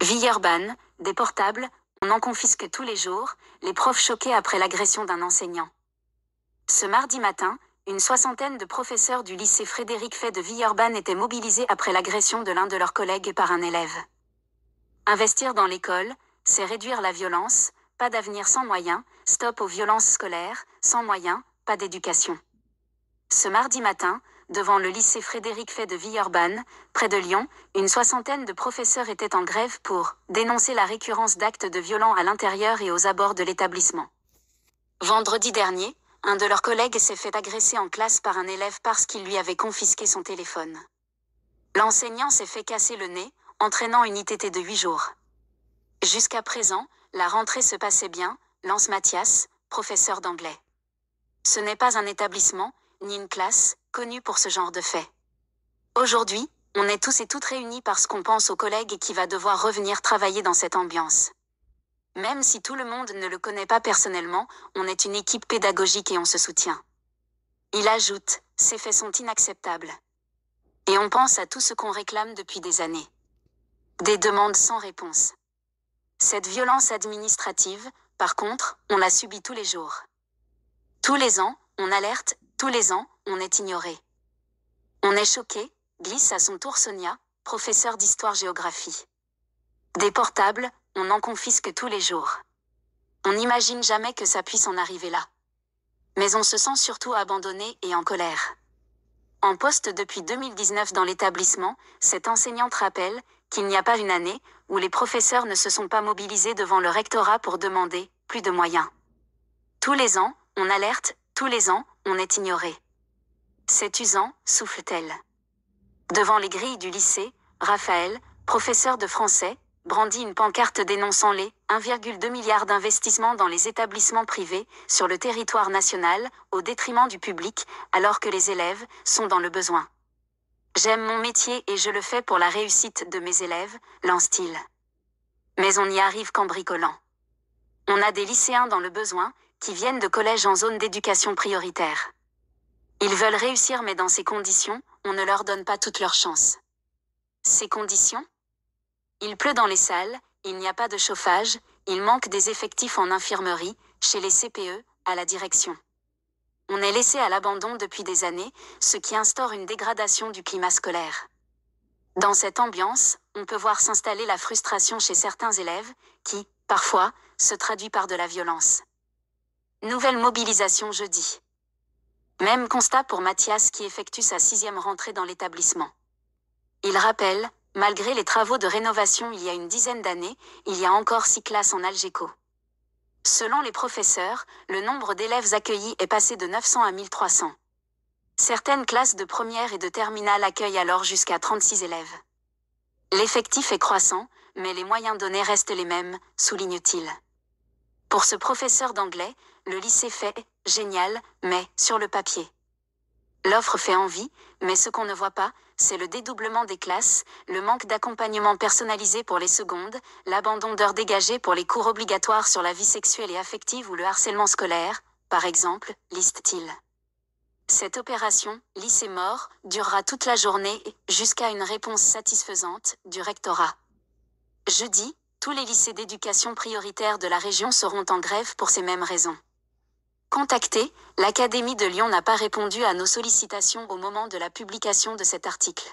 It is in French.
Villeurbanne, des portables, on en confisque tous les jours, les profs choqués après l'agression d'un enseignant. Ce mardi matin, une soixantaine de professeurs du lycée Frédéric Fay de Villeurbanne étaient mobilisés après l'agression de l'un de leurs collègues par un élève. Investir dans l'école, c'est réduire la violence, pas d'avenir sans moyens, stop aux violences scolaires, sans moyens, pas d'éducation. Ce mardi matin, devant le lycée Frédéric Fay de Villeurbanne, près de Lyon, une soixantaine de professeurs étaient en grève pour dénoncer la récurrence d'actes de violents à l'intérieur et aux abords de l'établissement. Vendredi dernier, un de leurs collègues s'est fait agresser en classe par un élève parce qu'il lui avait confisqué son téléphone. L'enseignant s'est fait casser le nez, entraînant une ITT de 8 jours. Jusqu'à présent, la rentrée se passait bien, lance Mathias, professeur d'anglais. Ce n'est pas un établissement, ni une classe, connue pour ce genre de faits. Aujourd'hui, on est tous et toutes réunis parce qu'on pense au collègue qui va devoir revenir travailler dans cette ambiance. Même si tout le monde ne le connaît pas personnellement, on est une équipe pédagogique et on se soutient. Il ajoute, ces faits sont inacceptables. Et on pense à tout ce qu'on réclame depuis des années. Des demandes sans réponse. Cette violence administrative, par contre, on la subit tous les jours. Tous les ans, on alerte, tous les ans, on est ignoré. On est choqué, glisse à son tour Sonia, professeure d'histoire-géographie. Des portables, on en confisque tous les jours. On n'imagine jamais que ça puisse en arriver là. Mais on se sent surtout abandonné et en colère. En poste depuis 2019 dans l'établissement, cette enseignante rappelle qu'il n'y a pas une année où les professeurs ne se sont pas mobilisés devant le rectorat pour demander plus de moyens. Tous les ans, on alerte, tous les ans, on est ignoré. C'est usant, souffle-t-elle. Devant les grilles du lycée, Raphaël, professeur de français, brandit une pancarte dénonçant les 1,2 milliard d'investissements dans les établissements privés sur le territoire national au détriment du public, alors que les élèves sont dans le besoin. J'aime mon métier et je le fais pour la réussite de mes élèves, lance-t-il. Mais on n'y arrive qu'en bricolant. On a des lycéens dans le besoin, qui viennent de collèges en zone d'éducation prioritaire. Ils veulent réussir mais dans ces conditions, on ne leur donne pas toutes leurs chances. Ces conditions ? Il pleut dans les salles, il n'y a pas de chauffage, il manque des effectifs en infirmerie, chez les CPE, à la direction. On est laissé à l'abandon depuis des années, ce qui instaure une dégradation du climat scolaire. Dans cette ambiance, on peut voir s'installer la frustration chez certains élèves, qui, parfois, se traduit par de la violence. Nouvelle mobilisation jeudi. Même constat pour Mathias qui effectue sa 6e rentrée dans l'établissement. Il rappelle, malgré les travaux de rénovation il y a une dizaine d'années, il y a encore 6 classes en Algeco. Selon les professeurs, le nombre d'élèves accueillis est passé de 900 à 1300. Certaines classes de première et de terminale accueillent alors jusqu'à 36 élèves. L'effectif est croissant, mais les moyens donnés restent les mêmes, souligne-t-il. Pour ce professeur d'anglais, le lycée fait « génial », mais sur le papier. L'offre fait envie, mais ce qu'on ne voit pas, c'est le dédoublement des classes, le manque d'accompagnement personnalisé pour les secondes, l'abandon d'heures dégagées pour les cours obligatoires sur la vie sexuelle et affective ou le harcèlement scolaire, par exemple, liste-t-il. Cette opération, lycée mort, durera toute la journée, jusqu'à une réponse satisfaisante du rectorat. Jeudi, tous les lycées d'éducation prioritaire de la région seront en grève pour ces mêmes raisons. Contacté, l'Académie de Lyon n'a pas répondu à nos sollicitations au moment de la publication de cet article.